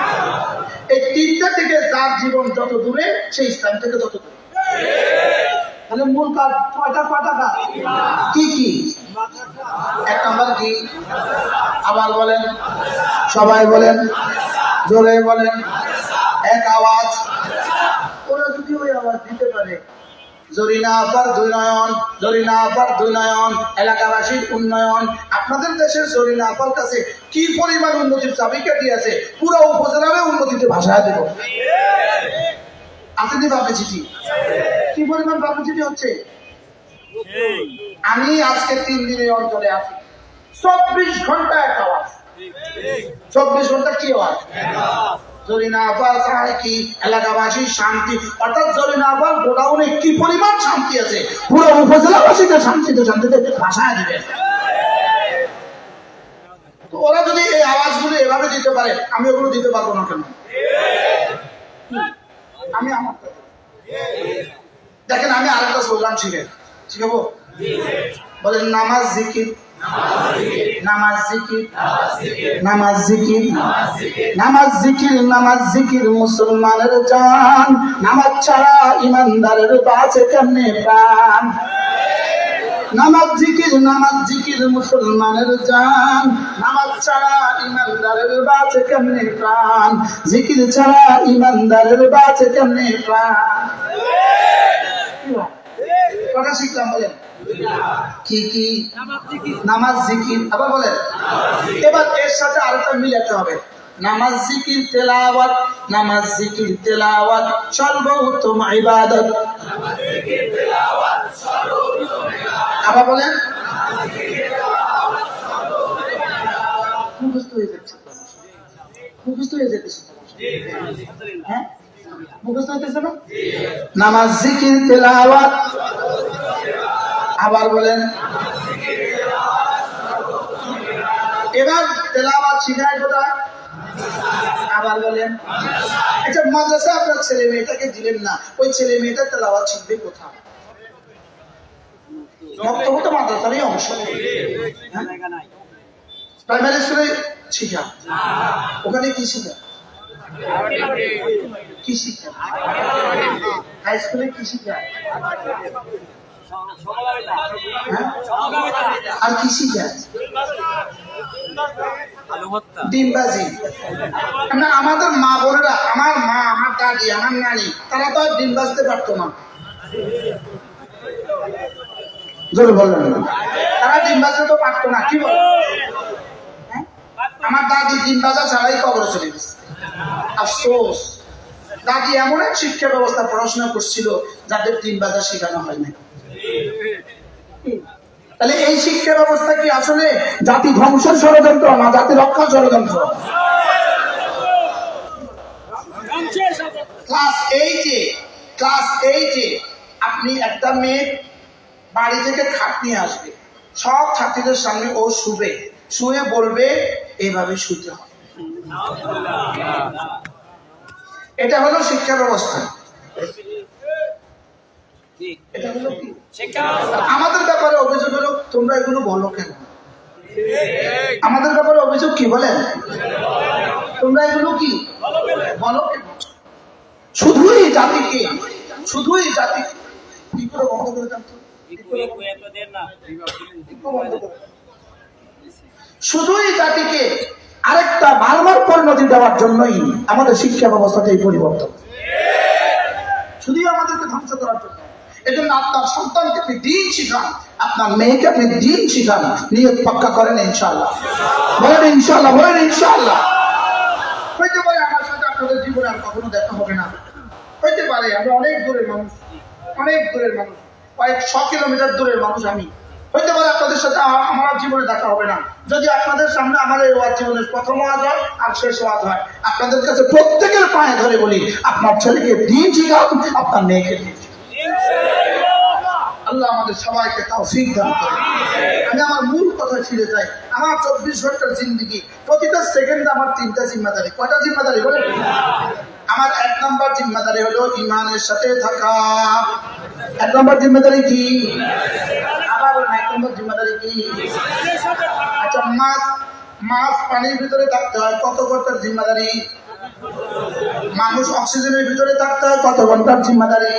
এই তিনটা থেকে যার জীবন যত দূরে সেই ইসলাম থেকে তত দূরে। তাহলে মূল কাজ কয়টা কয়টা কাজ? কি কি? 1 নম্বর কি? আবার বলেন, সবাই বলেন, জোরে বলেন, এক আওয়াজ। ওরা যদি ওই আওয়াজ দিতে পারে, জরিনা আপার 2 নয়ন, জরিনা আপার 2 নয়ন, এলাকাবাসীর উন্নয়ন। আপনাদের দেশের জরিনা আপার কাছে কি পরিমাণ উন্নতির চাবিকাঠি আছে, পুরো উপজেলারে উন্নতিতে ভাসায় দেব। আপনি পাবলিসিটি কি পরিমাণ পাবলিসিটি হচ্ছে? আমি আজকে 3 দিন এই অঞ্চলে আছি, 24 ঘন্টা এক আওয়াজ। 24 ঘন্টা কি আওয়াজ? জরিনা আপার চায় কি? এলাকাবাসীর শান্তি। অর্থাৎ জরিনা আপার গোডাউনে কি পরিমাণ শান্তি আছে, পুরো উপজেলাবাসীকে শান্তিতে শান্তিতে ভাসায় দিবে। তো ওরা যদি এই আওয়াজগুলো এভাবে দিতে পারে, আমি ওগুলো দিতে পারবো না কেন? আমি আমার দেখেন, আমি আরেকটা স্লোগান শিখাবো। বলেন, নামাজ জিকির, নামাজ জিকির, নামাজ জিকির, নামাজ জিকির, নামাজ জিকির মুসলমানের জান। নামাজ ছাড়া ইমানদারের বাঁচে কেমনে প্রাণ। নামাজ জিকির, নামাজ জিকির মুসলমানের জান। নামাজ ছাড়া ইমানদারের বাঁচে কেমনে প্রাণ। জিকির ছাড়া ইমানদারের বাঁচে কেমনে প্রাণ। কথা শিখলাম, বলেন কি কি? নামাজ জিকির। আবার বলেন। এবার এর সাথে আরেকটা মিলাতে হবে, নামাজ জিকির তেলাওয়াত, নামাজ জিকির তেলাওয়াত সর্বোত্তম ইবাদত। আবার বলেন। মুখস্থ হয়ে যাচ্ছে, মুখস্থ হয়ে যেতেছে। হ্যাঁ মুখস্থ হইতেছে না? নামাজ জিকির তেলাওয়াত। আবার বলেন। এবার তেলাওয়াত শিখায় কোথায়? আবার বলেন। আচ্ছা, মাদ্রাসা আপনার ছেলে মেয়েটাকে দিলেন না, ওই ছেলে মেয়েটা তেলাওয়াত শিখবে কোথায়? বক্তব্য তো মাদ্রাসারই অংশ। প্রাইমারি স্কুলে শিখা, ওখানে কি শিখা? কি শিখা? হাই স্কুলে কি শিখা? আর কি শিখা? ডিমবাজি। আমাদের মা বোনেরা, আমার মা, আমার দাদি, আমার নানি, তারা তো আর ডিম বাজতে পারতো না। জোরে বললেন না? তারা ডিম বাজতে তো পারতো না। কি বল? আমার দাদি ডিম বাজা ছাড়াই কবরে চলে গেছে। আফসোস, দাদি এমন এক শিক্ষা ব্যবস্থা পড়াশোনা করছিল যাদের ডিম বাজা শেখানো হয় না। তাহলে এই শিক্ষা ব্যবস্থা কি আসলে জাতি ধ্বংসের ষড়যন্ত্র না জাতি রক্ষার ষড়যন্ত্র? ক্লাস 8-এ আপনি একটা মেয়ে বাড়ি থেকে খাট নিয়ে আসবে, সব ছাত্রীদের সামনে ও শুয়ে বলবে, এইভাবে শুতে হয়। এটা হলো শিক্ষা ব্যবস্থা। এটা হলো কি? আমাদের ব্যাপারে অভিযোগ হলো তোমরা এগুলো বলো কেন? আমাদের ব্যাপারে অভিযোগ কি বলেন? তোমরা এগুলো কি বলো কেন? শুধুই জাতিকে কি করে বন্ধ করে দাও তো? শুধুই জাতিকে আরেকটা বারবার পরিণতি দেওয়ার জন্যই আমাদের শিক্ষা ব্যবস্থাতে এই পরিবর্তন, শুধুই আমাদেরকে ধ্বংস করার জন্য। এজন্য আপনার সন্তানকে আপনি দিন শিখান, আপনার মেয়েকে আপনি দিন শিখান, নিয়ত পাক্কা করেন ইনশাআল্লাহ। বলেন ইনশাআল্লাহ, বলেন ইনশাআল্লাহ। হইতে পারে আমার সাথে আপনাদের জীবনে আর কখনো দেখা হবে না, হইতে পারে আমরা অনেক দূরের মানুষ, কয়েক 100 কিলোমিটার দূরের মানুষ আমি, হইতে পারে আপনাদের সাথে আমার জীবনে দেখা হবে না। যদি আপনাদের সামনে আমার এই ওয়াজ জীবনের প্রথম ওয়াজ হয় আর শেষ ওয়াজ হয়, আপনাদের কাছে প্রত্যেকের পায়ে ধরে বলি, আপনার ছেলেকে দিন শিখান, আপনার মেয়েকে দিন শিখান। আল্লাহ আমাদের সবাইকে তৌফিক দান করেন। আমি আমার মূল কথা ফিরে যাই। আমার 24 ঘন্টার জিন্দেগি, প্রতিটা সেকেন্ডে আমার 3টা জিম্মাদারি। কয়টা জিম্মাদারি বলেন? আমার 1 নম্বর জিম্মাদারি হলো ইমানের সাথে থাকা। 1 নম্বর জিম্মাদারি কি? আবার 1 নম্বর জিম্মাদারি কি? আচ্ছা, মাছ পানির ভিতরে থাকতে হয়, কত ঘন্টার জিম্মাদারি? মানুষ অক্সিজেনের ভিতরে থাকতে হয়, কত ঘন্টার জিম্মাদারি?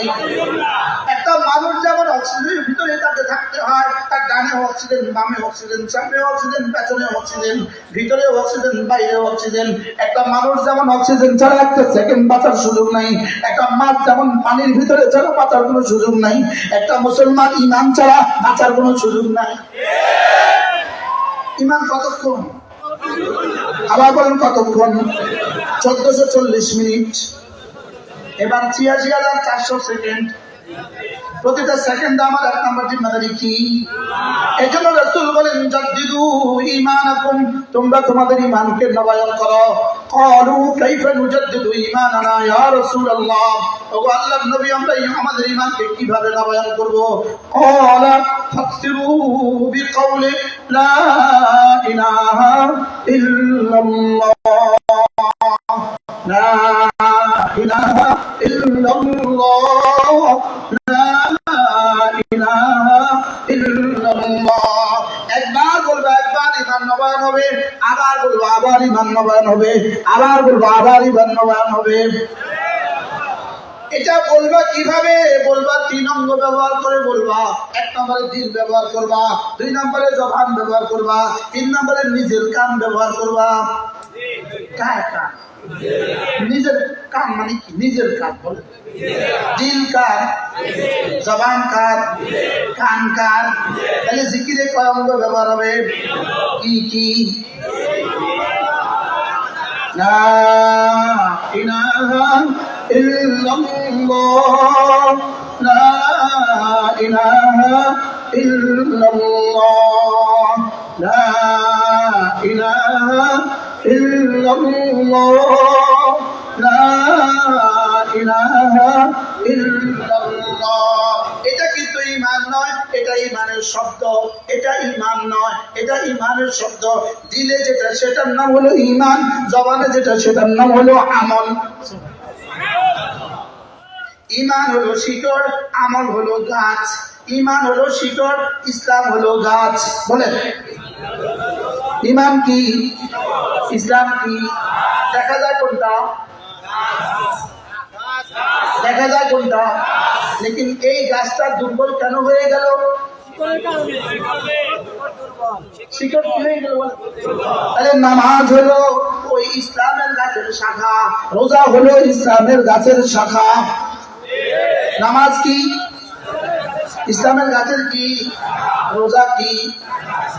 একটা মানুষ যেমন অক্সিজেনের ভিতরে তাকে থাকতে হয়, তার ডানে অক্সিজেন, বামে অক্সিজেন, সামনে অক্সিজেন, পেছনে অক্সিজেন, ভিতরে অক্সিজেন, বাইরে অক্সিজেন। একটা মানুষ যেমন অক্সিজেন ছাড়া একটা সেকেন্ড বাঁচার সুযোগ নাই, একটা মাছ যেমন পানির ভিতরে ছাড়া বাঁচার কোনো সুযোগ নাই, একটা মুসলমান ইমান ছাড়া বাঁচার কোনো সুযোগ নাই। ইমান কতক্ষণ? আবার বলেন কতক্ষণ? 1440 মিনিট। এবার 86,400 সেকেন্ড। প্রতিটা সেকেন্ডে আমার 1 নম্বর জিম্মাদারি কি? এজন্য রাসূল বলেন, জাদ্দিদু ঈমানাকুম, তোমরা তোমাদের ঈমানকে নবায়ন করো। ক্বালু কাইফা নুজাদ্দিদু ঈমানানা ইয়া রাসূলুল্লাহ, ওগো আল্লাহর নবী, আমরা আমাদের ঈমানকে কিভাবে নবায়ন করব? ক্বালা ফাকসিরু বিকাউলি লা ইলাহা ইল্লাল্লাহ, লা ইলাহা ইল্লাল্লাহ, একবার বলবো একবার ইমান নবায়ন হবে, আবার বলবো আবার ইমান নবায়ন হবে, আবার বলবো আবার ইমান নবায়ন হবে। এটা বলবা কিভাবে? বলবা 3 অঙ্গ ব্যবহার করে বলবা। 1 নম্বরে দিল ব্যবহার করবা, 2 নম্বরে জবান ব্যবহার করবা, 3 নম্বরে নিজের কান ব্যবহার করবা। কার কান? নিজের কান মানে কি? নিজের কান বলে। দিল কার? জবান কার? কান কার? তাহলে জিকিরে কয় অঙ্গ ব্যবহার হবে? কি কি? লা ইলাহা ইল্লাল্লাহ, লা ইলাহা ইল্লাল্লাহ, লা ইলাহা ইল্লাল্লাহ, লা ইলাহা ইল্লাল্লাহ। এটা কিন্তু ঈমান নয়, এটা ঈমানের শব্দ। এটা ঈমান নয়, এটা ঈমানের শব্দ। দিলে যেটা সেটার নাম হলো ঈমান, জবানে যেটা সেটার নাম হলো আমল। ঈমান হলো শিকড়, আমল হলো গাছ। ঈমান হলো শিকড়, ইসলাম হলো গাছ। বলেন ঈমান কি, ইসলাম কি? দেখা যায় কোনটা? দেখা যায় কোনটা? লেকিন এই গাছটা দুর্বল কেন হয়ে গেল? শিকড় কি হয়ে গেল? তাহলে নামাজ হলো ওই ইসলামের গাছের শাখা, রোজা হলো ইসলামের গাছের শাখা। নামাজ কি? ইসলামের গাছের কি? রোজা কি?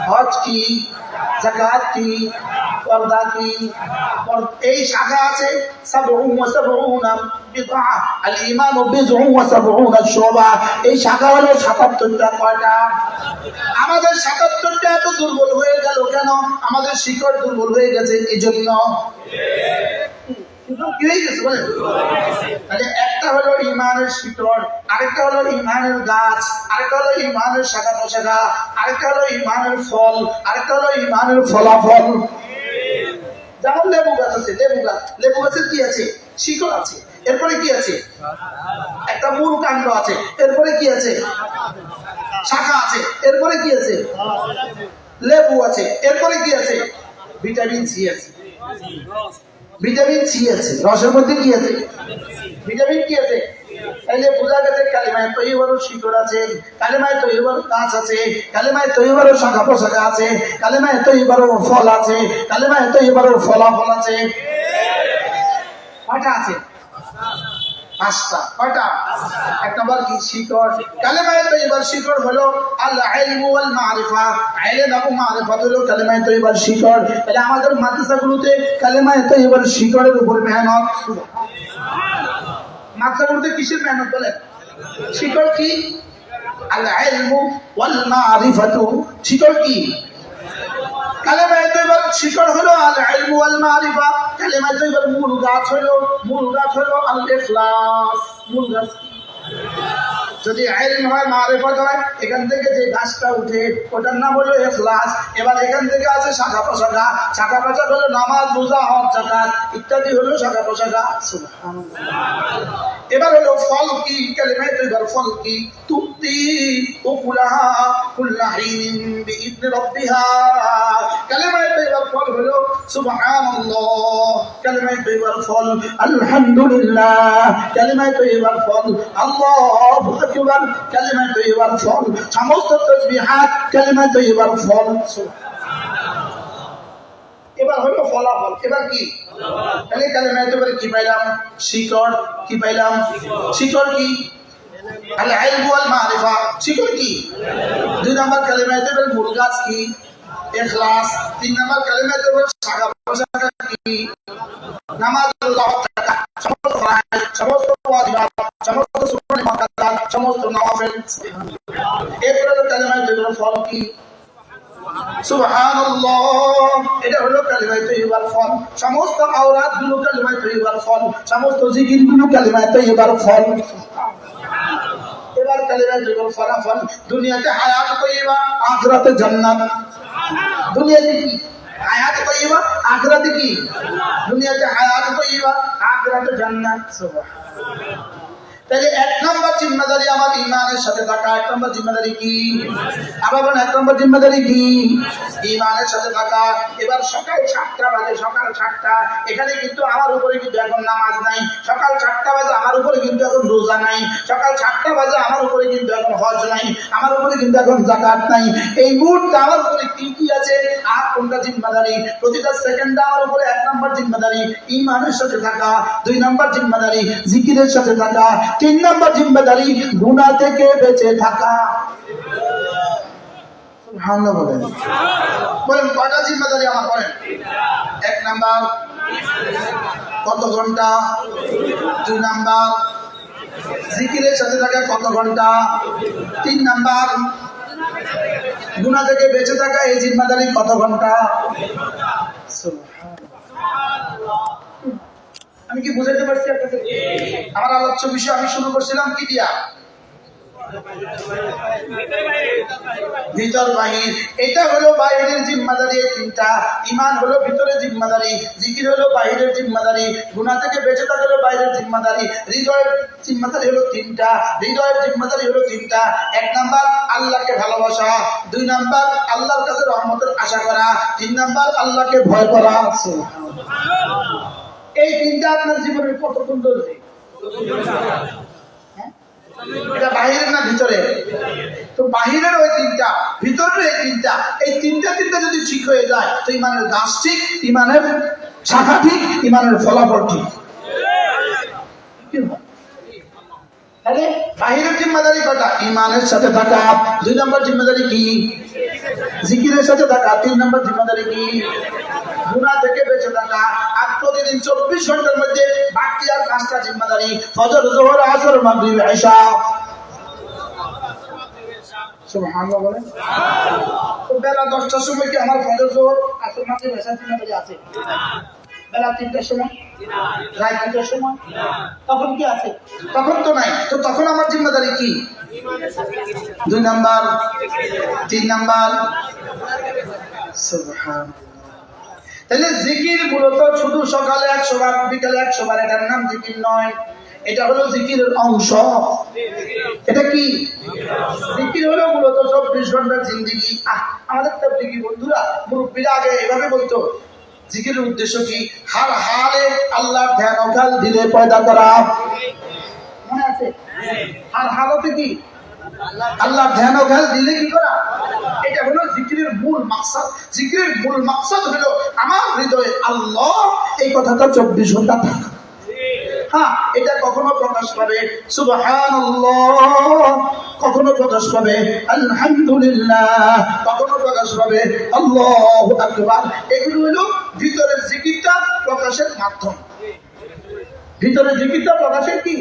হজ কি? যাকাত কি? পর্দা কি? এই শাখা আছে। আল ঈমান বিদ'উন ওয়া সাবউনা শুবা। এই শাখা হলো ৭৭টা। কয়টা? আমাদের ৭৭টা এত দুর্বল হয়ে গেল কেন? আমাদের শিকড় দুর্বল হয়ে গেছে এজন্য। কি হয়ে গেছে বলেন? তাহলে একটা হলো ঈমানের শিকড়, আরেকটা হলো ঈমানের গাছ, আরেকটা হলো ঈমানের শাখা প্রশাখা, আরেকটা হলো ঈমানের ফল, আরেকটা হলো ঈমানের ফলাফল। যেমন লেবু গাছ আছে, লেবু গাছের কি আছে? শিকড় আছে। এরপরে কি আছে? একটা মূল কাণ্ড আছে। এরপরে কি আছে? শাখা আছে। এরপরে কি আছে? লেবু আছে। এরপরে কি আছে? ভিটামিন সি আছে। ভিটামিন সি আছে। রসের মধ্যে কি আছে? ভিটামিন কি আছে? তাইলে বোঝা গেছে কালিমায়ে তৈয়বারও শিকড় আছে, কালিমায়ে তৈয়বারও গাছ আছে, কালিমায়ে তৈয়বারও শাখা প্রশাখা আছে, কালিমায়ে তৈয়বারও ফল আছে, কালিমায়ে তৈয়বারও ফলাফল আছে। কয়টা আছে? পাঁচটা। কয়টা? এক নম্বর কি? শিকড়। কালিমায়ে তৈয়বার শিকড় হলো আল ইলমু ওয়াল মারিফা। ইলম এবং মারিফাত হলো কালিমায়ে তৈয়বার শিকড়। তাহলে আমাদের মাদ্রাসাগুলোতে কালিমায়ে তৈয়বার শিকড়ের উপর মেহনত। মাদ্রাসাগুলোতে কিসের মেহনত বলেন? শিকড় কি? আল ইলমু ওয়াল মারিফাতু। শিকড় কি? কালিমায়ে তৈয়বার শিকড় হলো আল ইলমু ওয়াল মারিফা। কালিমায়ে তৈয়বার মূল গাছ হলো আল ইখলাস। মূল গাছ কি? যদি ইলম হয়, মারিফাত হয়, এখান থেকে যে গাছটা উঠে ওটার নাম হলো ইখলাস। এবার এখান থেকে আছে শাখা প্রশাখা। শাখা প্রশাখা হলো নামাজ, রোজা, হজ, যাকাত ইত্যাদি হলো শাখা প্রশাখা। সুবহানাল্লাহ। এবার হলো ফল কি? কালিমায়ে তৈয়বার ফল কি? তুতি উকুলাহা কুল্লা হিন বিইذن রাব্বিহা। কালিমায়ে তৈয়বার ফল হলো সুবহানাল্লাহ। কালিমায়ে তৈয়বার ফল আলহামদুলিল্লাহ। কালিমায়ে তৈয়বার ফল আল্লাহু আকবার। কালিমায়ে তৈয়বার ফল সমস্ত তাসবিহাত। কালিমায়ে তৈয়বার ফল। এবার হলো ফলাফল। এবার কি? তাহলে কালিমায়ে তৈয়বার কি পাইলাম? শিকড়। কি পাইলাম? শিকড় কি? আল ইলম ওয়াল মারিফা। শিকড় কি? দুই নাম্বার কালিমায়ে তৈয়বার মূল গাছ কি? ইখলাস। তিন নাম্বার কালিমায়ে তৈয়বার শাখা প্রশাখা কি? নামাজ, রোজা, যাকাত, সমস্ত ফরজ, সমস্ত ওয়াজিবাত, সমস্ত সুন্নাত মুআক্কাদাত, সমস্ত নওয়াফিল। এরপরে হলো কালিমায়ে তৈয়বার ফল কি? সুবহানাল্লাহ। এটা হলো কালিমায়ে তৈয়বার ফল। সমস্ত আওরাত গুলো কালিমায়ে তৈয়বার ফল, সমস্ত জিকির গুলো কালিমায়ে তৈয়বার ফল। এবার কালিমায়ে তৈয়বার ফলাফল দুনিয়াতে হায়াত তৈয়বা, আখিরাতে জান্নাত। দুনিয়াতে কি? হায়াত তৈয়বা, আখিরাতে কি? দুনিয়াতে হায়াত তৈয়বা, আখিরাতে জান্নাত। সুবহানাল্লাহ। তাহলে এক নম্বর জিম্মাদারি আমার ইমানের সাথে থাকা। এক নম্বর জিম্মাদারি কি? আবার বলেন, এক নম্বর জিম্মাদারি কি? ইমানের সাথে থাকা। এবার সকাল 7টা বাজে, সকাল 7টা। এখানে কিন্তু আমার উপরে কিন্তু এখন নামাজ নাই। সকাল 7টা বাজে আমার উপরে কিন্তু এখন রোজা নাই। সকাল 7টা বাজে আমার উপরে কিন্তু এখন হজ নাই। আমার উপরে কিন্তু এখন যাকাত নাই। এই মুহূর্তে আমার উপরে কি কি আছে আর কোনটা জিম্মাদারি? প্রতিটা সেকেন্ডে আমার উপরে এক নম্বর জিম্মাদারি ইমানের সাথে থাকা, দুই নম্বর জিম্মাদারি জিকিরের সাথে থাকা, তিন নম্বর জিম্মাদারি গুনাহ থেকে বেঁচে থাকা। সুবহানাল্লাহ বলেন। বলেন কয়টা জিম্মাদারি আমার? বলেন। এক নাম্বার কত ঘন্টা? দুই নাম্বার জিকিরের সাথে থাকা কত ঘন্টা? তিন নাম্বার গুনাহ থেকে বেঁচে থাকা এই জিম্মাদারি কত ঘন্টা? আমি কি বুঝাতে পারছি আপনাদের? আমার আলোচ্য বিষয় আমি শুরু করছিলাম কি দিয়া? ভিতর বাহির। এটা হলো বাহিরের জিম্মাদারি তিনটা। ইমান হলো ভিতরের জিম্মাদারি, জিকির হলো বাহিরের জিম্মাদারি, গুনাহ থেকে বেঁচে থাকা হলো বাইরের জিম্মাদারি। হৃদয়ের জিম্মাদারি হলো তিনটা। হৃদয়ের জিম্মাদারি হলো তিনটা। এক নাম্বার আল্লাহকে ভালোবাসা, দুই নাম্বার আল্লাহর কাছে রহমতের আশা করা, তিন নাম্বার আল্লাহকে ভয় করা। এই তিনটা আপনার জীবনের কত সুন্দর। এটা বাহিরের না ভিতরে? তো বাহিরের ওই তিনটা, ভিতরের এই তিনটা, এই তিনটা যদি ঠিক হয়ে যায় তো ইমানের গাছ ঠিক, ইমানের শাখা ঠিক, ইমানের ফলাফল ঠিক। তাহলে বাহিরের জিম্মাদারি কটা? ইমানের সাথে থাকা। দুই নম্বর জিম্মাদারি কি? জিকিরের সাথে থাকা। তিন নম্বর জিম্মাদারি কি? গুনাহ থেকে বেঁচে থাকা। আর প্রতিদিন 24 ঘন্টার মধ্যে বাকি আর 5টা জিম্মাদারি: ফজর, যোহর, আসর, মাগরিব, ইশা। সুবহানাল্লাহ বলেন। তো বেলা 10টার সময় কি আমার ফজর, যোহর, আসর, মাগরিব, ইশা জিম্মাদারি আছে? বেলা 3টার সময়, রাত 2টার সময়, তখন কি আছে? তখন তো নাই। তো তখন আমার জিম্মাদারি কি? দুই নাম্বার, তিন নাম্বার। সুবহানাল্লাহ। তাহলে জিকির মূলত শুধু সকালে 100 বার বিকালে 100 বার এটার নাম জিকির নয়, এটা হলো জিকিরের অংশ। এটা কি জিকির হলো মূলত 24 ঘন্টার জিন্দেগি। আমাদের তাবলীগী বন্ধুরা মুরব্বীরা আগে এভাবে বলতো, জিকিরের উদ্দেশ্য কি? হার হালে আল্লাহর ধ্যান ও খেয়াল দিলে পয়দা করা। মনে আছে? হার হালতে কি আল্লাহর ধ্যান ও খেয়াল দিলে কি করা? এটা হলো জিকিরের মূল মাকসাদ। জিকিরের মূল মাকসাদ হলো আমার হৃদয়ে আল্লাহ এই কথাটা 24 ঘন্টা থাকা। হ্যাঁ, এটা কখনো প্রকাশ পাবে সুবহানাল্লাহ, কখনো প্রকাশ পাবে আলহামদুলিল্লাহ, কখনো প্রকাশ পাবে আল্লাহু আকবার। এগুলো হলো ভিতরের জিকিরটা প্রকাশের মাধ্যম। ভিতরে জিকিরটা প্রকাশের কি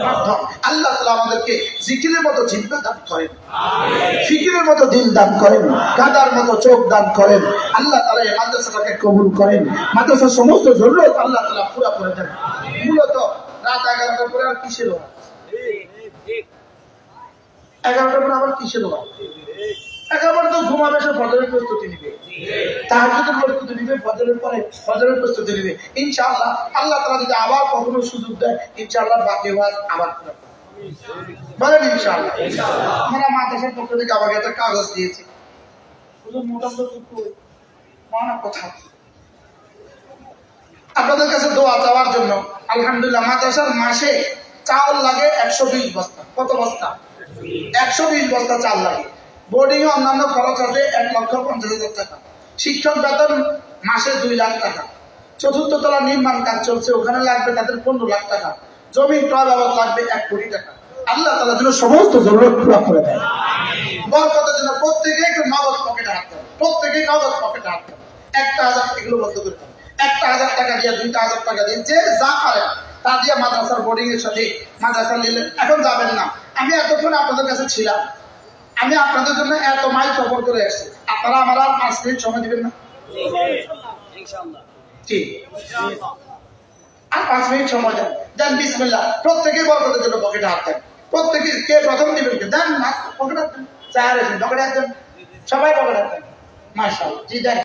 মাধ্যম। আল্লাহ তাআলা আমাদেরকে জিকিরের মতো জিহ্বা দান করেন, ফিকিরের মতো দিল দান করেন, কাদার মতো চোখ দান করেন। আল্লাহ তাআলা এই মাদ্রাসাটাকে কবুল করেন। মাদ্রাসার সমস্ত জরুরত আল্লাহ তাআলা পুরা করে দেন। মূলত রাত 11টার পরে আর কিসের ওয়াজ? 11টার পরে আবার কিসের ওয়াজ? একেবারে তো ঘুমাবে, সে ফজরের প্রস্তুতি নিবে, তাহাজ্জুদের প্রস্তুতি নিবে, ফজরের পরে ফজরের প্রস্তুতি নিবে। ইনশাআল্লাহ আল্লাহ তাআলা যদি আবার কখনো সুযোগ দেয়, ইনশাআল্লাহ বাকি ওয়াজ আবার বলেন ইনশাআল্লাহ। আমরা মাদ্রাসার পক্ষ থেকে আমাকে একটা কাগজ দিয়েছি, কথা আপনাদের কাছে দোয়া চাওয়ার জন্য। আলহামদুলিল্লাহ মাদ্রাসার মাসে চাউল লাগে 120 বস্তা। কত বস্তা? 120 বস্তা চাল লাগে। বোর্ডিং এ অন্যান্য খরচ আছে 1,50,000 টাকা। শিক্ষক বেতন মাসে 2 লাখ টাকা। চতুর্থ তলা নির্মাণ কাজ চলছে, ওখানে লাগবে তাদের 15 লাখ টাকা। জমি ক্রয় বাবদ লাগবে 1 কোটি টাকা। আল্লাহ তাআলা যেন সমস্ত জরুরত পুরো করে দেয়। বরকতের জন্য প্রত্যেকে একটু নগদ পকেটে হাত দেয়, প্রত্যেকে নগদ পকেটে হাত দেয়। 1,000 এগুলো বন্ধ করে দেয়। 1,000 টাকা দিয়ে 2,000 টাকা দিয়ে যে যা পারে তা দিয়ে মাদ্রাসার বোর্ডিং এর সাথে মাদ্রাসা নিলেন। এখন যাবেন না, আমি এতক্ষণ আপনাদের কাছে ছিলাম, আমি আপনাদের জন্য এত মাইল সফর করে আসছি, আপনারা আমার আর 5 মিনিট সময় দিবেন না? ঠিক, আর 5 মিনিট সময় দেন। দেন বিসমিল্লাহ, প্রত্যেকেই বরকতের জন্য পকেটে হাত দেন। প্রত্যেকে কে প্রথম দিবেন? কে দেন না পকেটে হাত দেন, চার পকেটে হাত দেন, সবাই পকেটে হাত দেন। মাশাআল্লাহ, জি দেন।